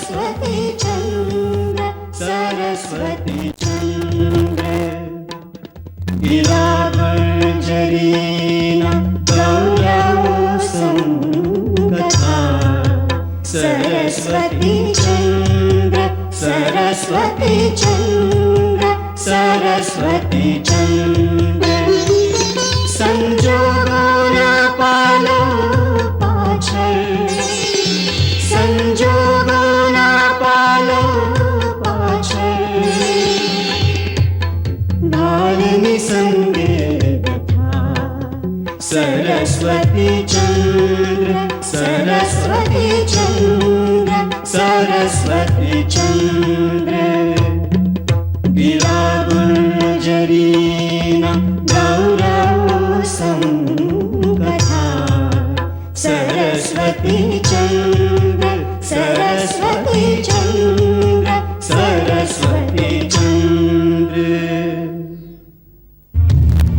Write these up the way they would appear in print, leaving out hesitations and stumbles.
सरस्वती चंद्र सरस्वती चंद्र गिरागर्जरीना गौरवसंगता सरस्वती चंद्र सरस्वती चंद्र सरस्वती चंद्र संजोगोना पालो पाछळ संजोगोना पालो पाछळ भालनी संगे कथा सरस्वती चंद्र सरस्वती चंद्र सरस्वती चंद्र गिरागुर्जरीना गौरवसंगता सरस्वती चंद्र सरस्वती चंद्र सरस्वती चंद्र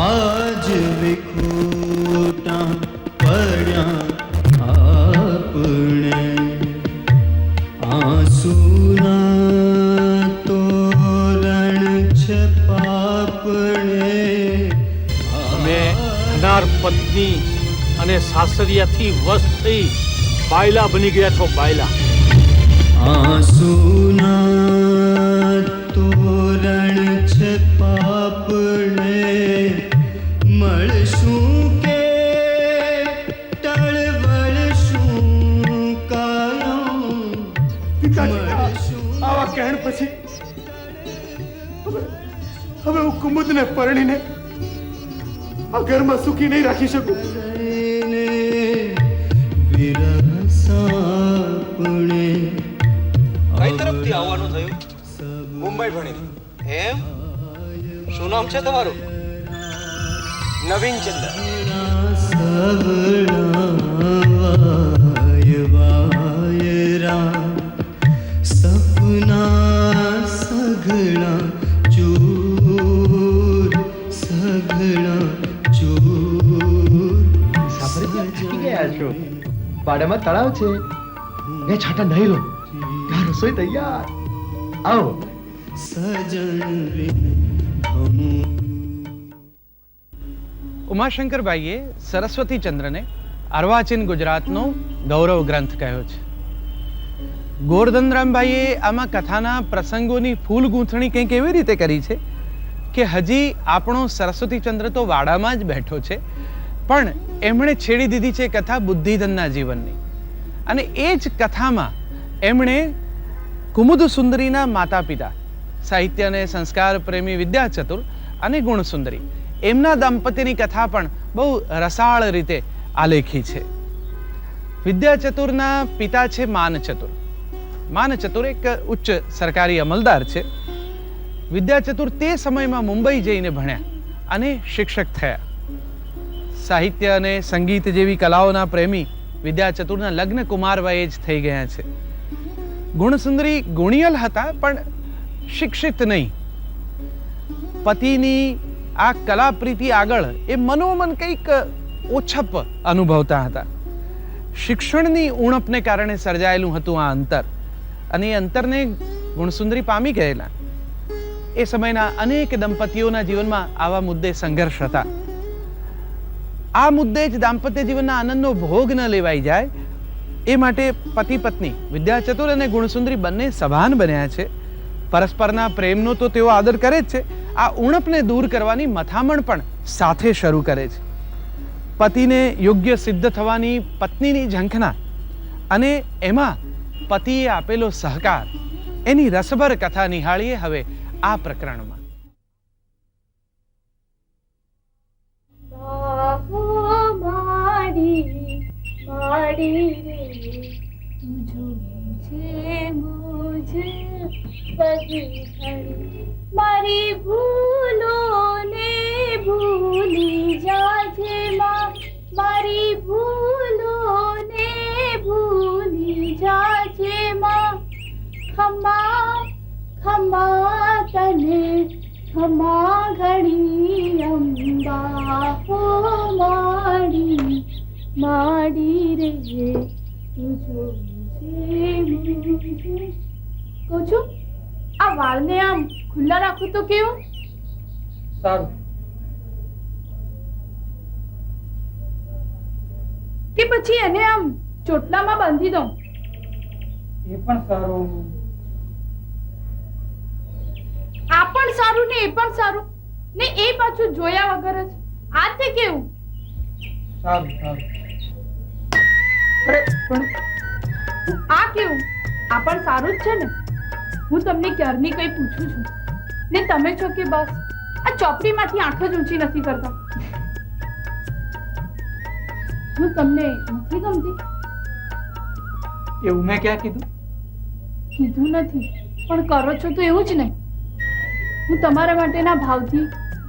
आज विखूटा पड्या आपणे आंसूना तोरण छपापणे અમે અનાર પત્ની અને સાસરિયાથી વશ થઈ બાયલા બની ગયા છો બાયલા આંસુના તોરણ છપાપણે મળશું કે ટળવળશું કાયો આવા કહેણ પછી હવે હું કુમુદને પરણીને આ ઘરમાં સુખી નહીં રાખી શકું વિરહ સાપણે કઈ તરફથી આવવાનું થયું? મુંબઈ ભણી એમ? શું નામ છે તમારું? નવીન ચંદ્ર. સપના સઘળા ચૂર સઘળા ચૂર થાકી ગયા છો? પાડામાં તળાવ છે, બે છાંટા નહીં લો, ત્યાં રસોઈ તૈયાર. આવો. સજન ઉમાશંકરભાઈએ સરસ્વતી ચંદ્રને અર્વાચીન ગુજરાતનો ગૌરવ ગ્રંથ કહ્યો છે. ગોરધનરામભાઈએ આમાં કથાના પ્રસંગોની ફૂલ ગૂંથણી કંઈક એવી રીતે કરી છે કે હજી આપણો સરસ્વતી ચંદ્ર તો વાડામાં જ બેઠો છે, પણ એમણે છેડી દીધી છે કથા બુદ્ધિધનના જીવનની. અને એ જ કથામાં એમણે કુમુદ સુંદરીના માતા પિતા સાહિત્ય અને સંસ્કાર પ્રેમી વિદ્યાચતુર અને ગુણસુંદરી એમના દાંપત્યની કથા પણ બહુ રસાળ રીતે આલેખી છે. વિદ્યાચતુરના પિતા છે માનચતુર. માનચતુર એક ઉચ્ચ સરકારી અમલદાર છે. વિદ્યાચતુર તે સમયમાં મુંબઈ જઈને ભણ્યા અને શિક્ષક થયા. સાહિત્ય અને સંગીત જેવી કલાઓના પ્રેમી વિદ્યાચતુરના લગ્ન કુમારવયે જ થઈ ગયા છે. ગુણસુંદરી ગુણિયલ હતા, પણ શિક્ષિત નહીં. પતિની આ કલા પ્રીતિ આગળ એ મનોમન કંઈક ઓછપ અનુભવતા હતા. શિક્ષણની ઉણપને કારણે સર્જાયેલું હતું આ અંતર, અને એ અંતરને ગુણસુંદરી પામી ગયેલા. એ સમયના અનેક દંપતીઓના જીવનમાં આવા મુદ્દે સંઘર્ષ હતા. આ મુદ્દે જ દાંપત્ય જીવનના આનંદનો ભોગ ન લેવાઈ જાય એ માટે પતિ પત્ની વિદ્યાચતુર અને ગુણસુંદરી બંને સભાન બન્યા છે. પરસ્પરના પ્રેમનો તો તેઓ આદર કરે જ છે, આ ઉણપને દૂર કરવાની મથામણ પણ સાથે શરૂ કરે છે. પતિને યોગ્ય સિદ્ધ થવાની પત્નીની ઝંખના અને એમાં પતિએ આપેલો સહકાર, એની રસભર કથા નિહાળીએ હવે આ પ્રકરણમાં. મારી ભૂલોને ભૂલી જાજે માં, મારી ભૂલોને ભૂલી જાજે માં. ખમા ખમા તને ખમા ઘડી અંબા હો માડી માડી રે તુજો મુझे કહું છું, આ વાળને આમ ખુલ્લા રાખું તો કેવું? સારું. કે પછી એને આમ ચોટલામાં બાંધી દઉં? એ પણ સારું. આ પણ સારું ને એ પણ સારું ને એ પાછું જોયા વગર જ. આ તે કેવું? સારું સારું. અરે પણ આ કેવું? આ પણ સારું જ છે ને. હું તમને ક્યારની કઈ પૂછું છું ને તમે છો કે બસ આ ચોપડીમાંથી આંખ જ ઊંચી નથી કરતા. હું તમને નથી ગમતી? એવું મેં ક્યાં કીધું? કીધું નથી પણ કરો છો તો એવું જ ને. હું તમારા માટેના ભાવથી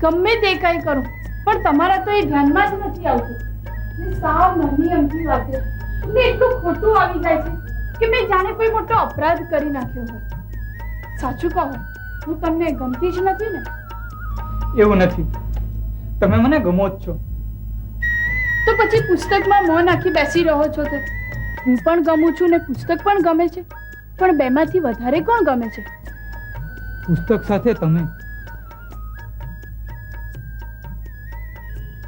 ગમે તે કાંઈ કરું પણ તમારા તો એ ધ્યાનમાં જ નથી આવતું. ને સાવ નાની અમથી વાતે તમને એટલું ખોટું આવી જાય છે કે મેં જાણે કોઈ મોટો અપરાધ કરી નાખ્યો હોય. સાચું કહો, હું તમને ગમતી જ નથી ને? એવું નથી. તમે મને ગમો જ છો. તો પછી પુસ્તકમાં મોં નાખી બેસી રહો છો તે. હું પણ ગમું છું ને પુસ્તક પણ ગમે છે, પણ બેમાંથી વધારે કોણ ગમે છે? પુસ્તક સાથે તમે.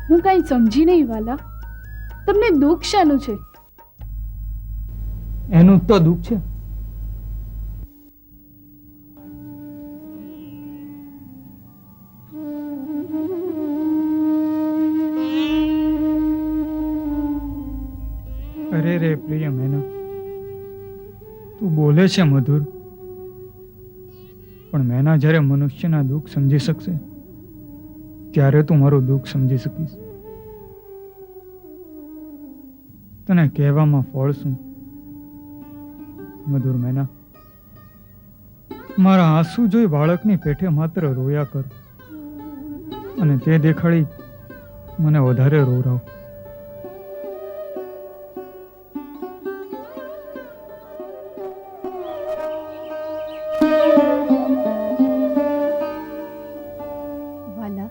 હું કઈ સમજી નહીં વાલા. તમને દુઃખ શાનું છે? એનું તો દુઃખ છે. અરે રે પ્રિય મેના, તું બોલે છે મધુર, પણ મેના જ્યારે મનુષ્યના દુઃખ સમજી શકશે ત્યારે તું મારું દુઃખ સમજી શકીશ. તને કહેવામાં ફળ શું મધુર મેના. મારા આંસુ જોઈ બાળકની પેઠે માત્ર રોયા કર અને તે દેખાડી મને વધારે રોવરાવ. વાલા,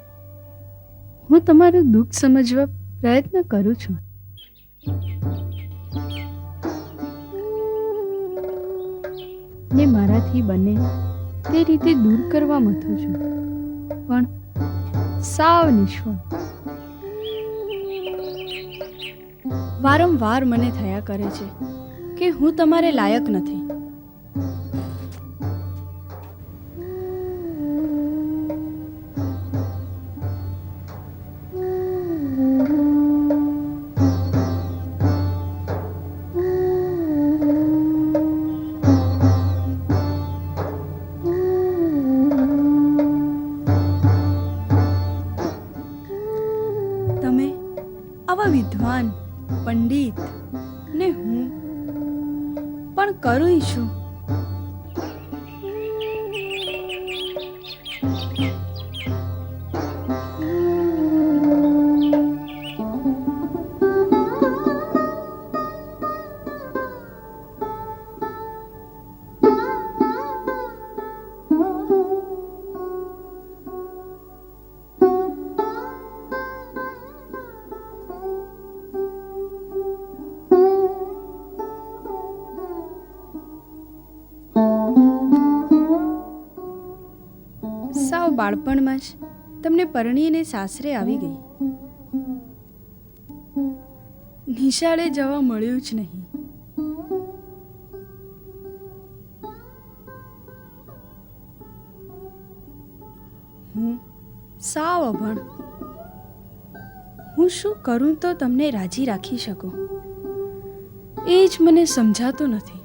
હું તમારું દુઃખ સમજવા પ્રયત્ન કરું છું. ને મારાથી બને તે રીતે દૂર કરવા મથું છું, પણ સાવ નિષ્ફળ. વારંવાર મને થયા કરે છે કે હું તમારે લાયક નથી. તમે આવા વિદ્વાન પંડિત ને હું પણ કરું છું. સાવ બાળપણમાં જ તમને પરણીને સાસરે આવી ગઈ. નિશાળે જવા મળ્યું જ નહીં. હું સાવ અભણ. હું શું કરું તો તમને રાજી રાખી શકું એ જ મને સમજાતું નથી.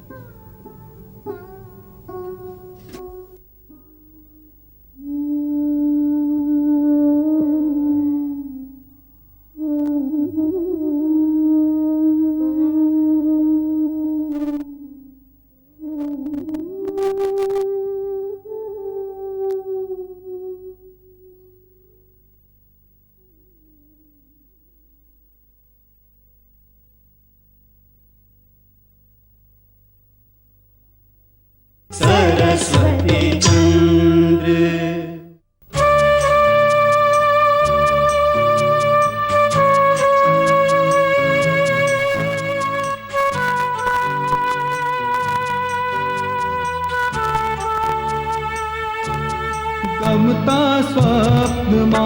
ગમતા સ્વપ્નમાં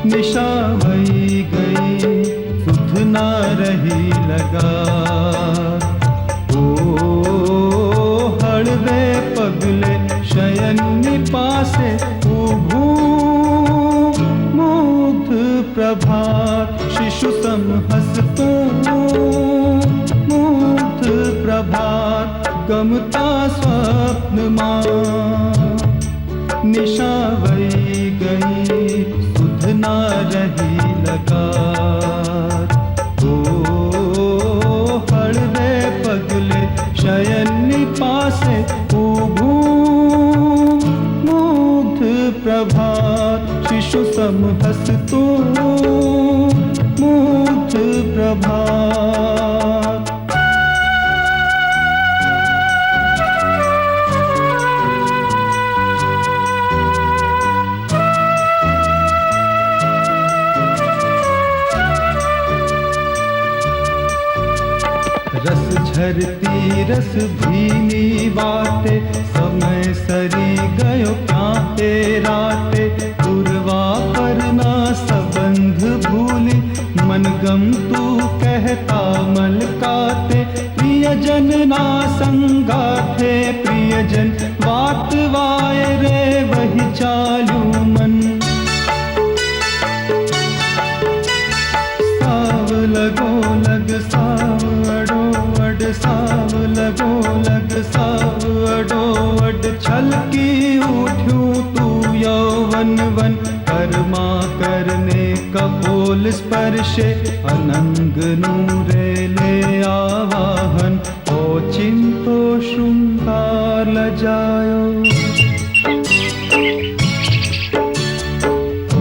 નિશા વહી ગઈ, સુધ ના રહી લગા. ઓ હળવે પગલે શયનની પાસે ઊભું, મુગ્ધ પ્રભાત શિશુ સમ હસતું, મુગ્ધ પ્રભાત ગમતા સ્વપ્નમાં નિશા વહી ગઈ, સુધ ના રહી લગાર. ઓ હળવે પગલે શયનની પાસે ઊભું, મુગ્ધ પ્રભાત શિશુ સમ હસતું, મુગ્ધ પ્રભાત. रस झरती रस भीनी बाते, समय सरी गयो कांटे राते. पूर्वा परना संबंध भूली, मन गम तू कहता मलकाते. प्रियजन ना संगाथे प्रियजन, वात वाय रे वही चाल्યું મન. साव लगो लग साव अडो अड, साव लगो लग साव अडो अड. छलकी उठ्યું તું यौवन वन, कर्मा करने कपोल स्पर्शे. अनंगનું રે લે આવાહન, ઓચિંતો શૃંગાર લજાયો.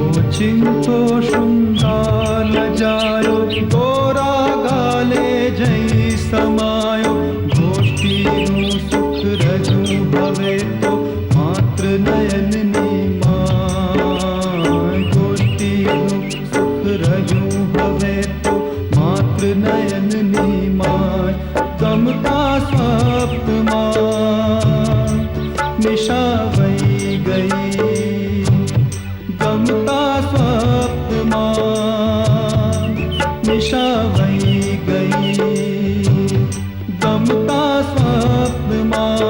ઓચિંતો શૃંગાર લજાયો, ગોરા ગાલે જઈ સમાયો. ગોષ્ઠીનું સુખ રજૂ હવે તો માત્ર નયનની માય. ગોષ્ઠીનું સુખ રજૂ હવે તો માત્ર નયનની માય. ગમતા સ્વપ્નમાં નિશા વહી ગઈ, ગમતા સ્વપ્નમાં નિશા વહી ગઈ, ગમતા સ્વપ્નમાં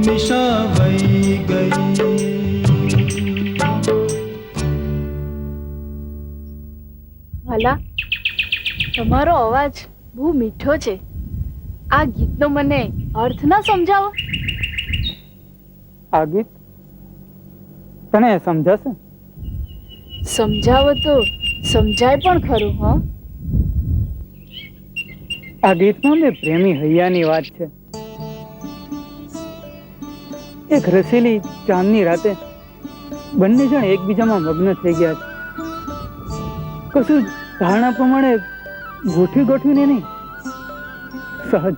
નિશા વહી ગઈ. ભલા તમારો અવાજ બહુ મીઠો છે. આ ગીતનો મને અર્થ ના સમજાવો. આ ગીત તને સમજાશે? સમજાવો તો સમજાય પણ ખરું. હા, આ ગીતમાં બે પ્રેમી હૈયાની વાત છે. એક રસીલી ચાંદની રાતે બંને જણ એકબીજામાં મગ્ન થઈ ગયા છે. કશું ધારણા પ્રમાણે ગોઠવીને નહીં, સહજ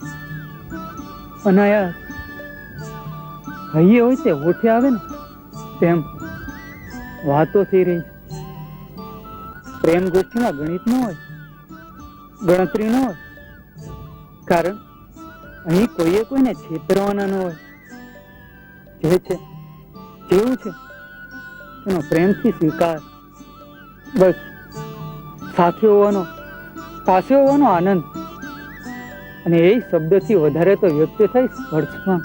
અનાયાસ હૈયે હોય તે હોઠે આવે ને તેમ વાતો થઈ રહી છે. પ્રેમ ગોષ્ઠીમાં ગણિત ન હોય, ગણતરી ન હોય, કારણ અહીં કોઈએ કોઈને છેતરવાના ન હોય. જે છે જેવું છે એનો પ્રેમથી સ્વીકાર. બસ સાથે હોવાનો, પાસે હોવાનો આનંદ. અને એ શબ્દથી વધારે તો વ્યક્ત થાય સ્પર્શમાં.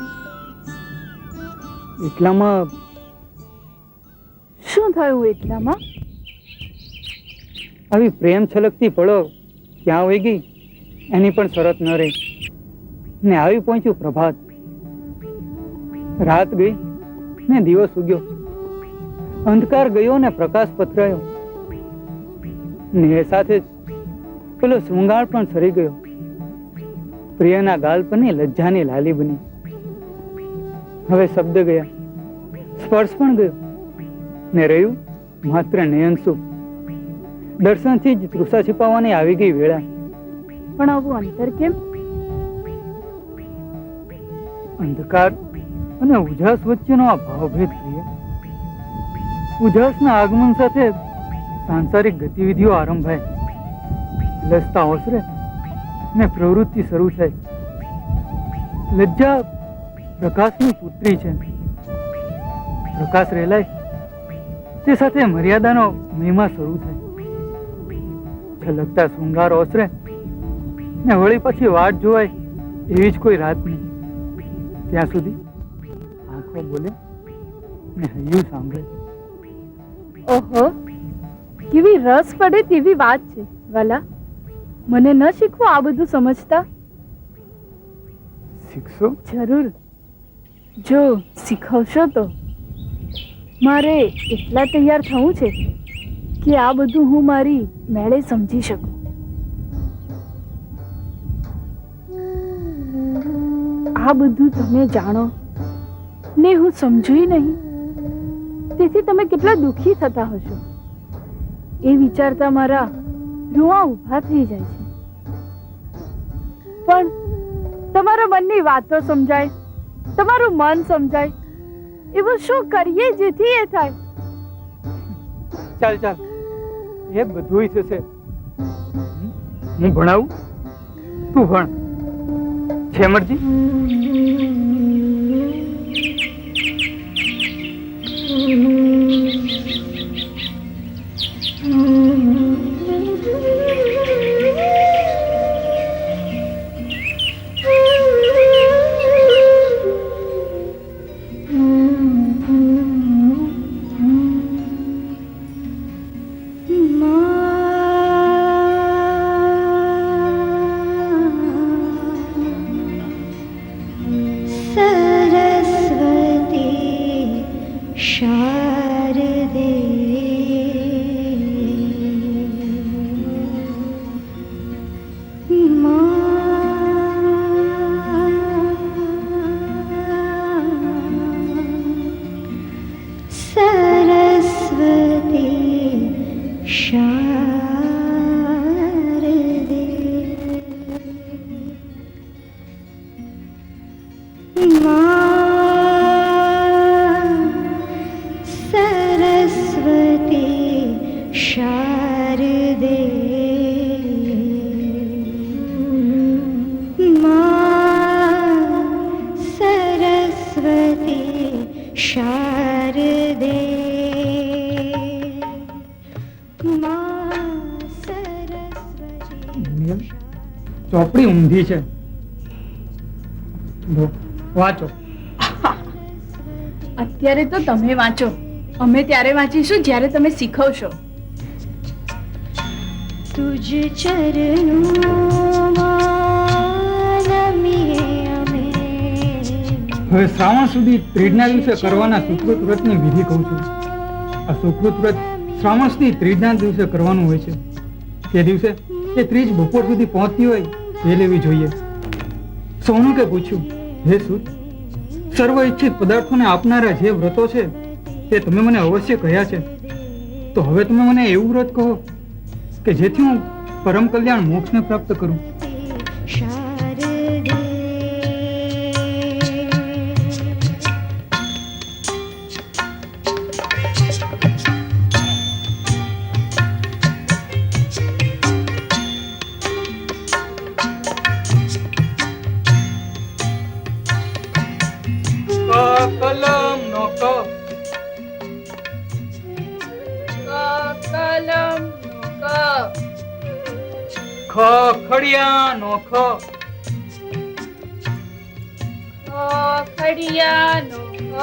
એટલામાં શું થયું એટલામાં? આવી પ્રેમ છલકતી પળો ક્યાં વહી ગઈ એની પણ શરત ન રહી. ને આવી પહોંચ્યું પ્રભાત. રાત ગઈ ને દિવસ ઉગ્યો, અંધકાર ગયો ને પ્રકાશ પથરાયો. ને એ સાથે જ પેલો શૃંગાર પણ સરી ગયો. પ્રિયના ગાલ પરની લજ્જાની લાલી બની. હવે શબ્દ ગયા, સ્પર્શ પણ ગયો, ને રહ્યું માત્ર નયનસુખ. દર્શનથી જ તૃષા छिपाવવાની આવી ગઈ વેળા. પણ આવું અંતર કેમ? અંધકાર અને ઉજાસ વચ્ચેનો આ ભાવભેદ પ્રિય. ઉજાસના આગમન સાથે સાંસારિક ગતિવિધિઓ આરંભાય, લસતા ઓસરે ને પ્રવૃત્તિ શરૂ થાય. લજ્જા પ્રકાશની પુત્રી છે, પ્રકાશ રેલાય તે સાથે મર્યાદાનો મહિમા શરૂ થાય. છલકતા શૃંગાર ઓસરે ને વળી પછી વાટ જોવાય એવી જ કોઈ રાત નહીં. ત્યાં સુધી આંખો બોલે ને હૈયું સાંભળે. ઓહો, કેવી રસ પડે તેવી વાત છે વાલા. મને ન શીખવું આ બધું સમજતા? શીખશો? જરૂર, જો શીખવશો તો. મારે એટલા તૈયાર થવું છે કે આ બધું હું મારી મેળે સમજી શકું. આ બધું તમે જાણો ને હું સમજું નહીં, તેથી તમે કેટલા દુઃખી થતા હશો એ વિચારતા મારા રૂઆ ઊભા થઈ જાય છે. પણ તમારા મનની વાતો સમજાય, તમારું મન સમજાય એવું શું કરીએ જેથી એ થાય? ચાલ ચાલ, એ બધુંય થશે. હું ભણાવું, તું ભણ. છે મરજી? ચોપડી ઊંધી છે. વાંચો. અત્યારે તો તમે વાંચો, અમે ત્યારે વાંચીશું જ્યારે તમે શીખવશો. तुझ चरणों में હવે શ્રાવણ સુધી ત્રીજના દિવસે કરવાના સુકૃત વ્રતની વિધિ કહું છું. આ સુકૃત વ્રત શ્રાવણ સુધી ત્રીજના દિવસે કરવાનું હોય છે. તે દિવસે એ ત્રીજ બપોર સુધી પહોંચતી હોય એ લેવી જોઈએ. સૌનું કે પૂછ્યું, હે સુત, સર્વ ઈચ્છિત પદાર્થોને આપનારા જે વ્રતો છે તે તમે મને અવશ્ય કહ્યા છે, તો હવે તમે મને એવું વ્રત કહો કે જેથી હું પરમ કલ્યાણ મોક્ષને પ્રાપ્ત કરું. કલમ નો ક, કલમ ક, ખ ખડિયા નો ખ, ખડિયા નો ગ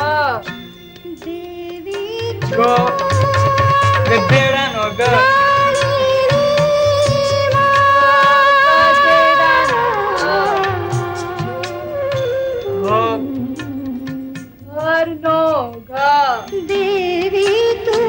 ગધેડા નો ગ, નો ઘ, देवी तू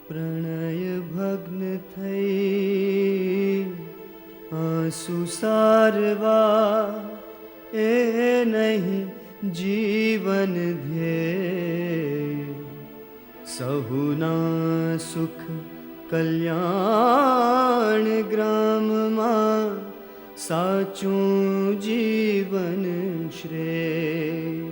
પ્રણય ભગ્ન થઈ આંસુ સારવા એ નહીં जीवन ध्येय सहुना सुख कल्याण ग्राम मां साचું જીવન શ્રેય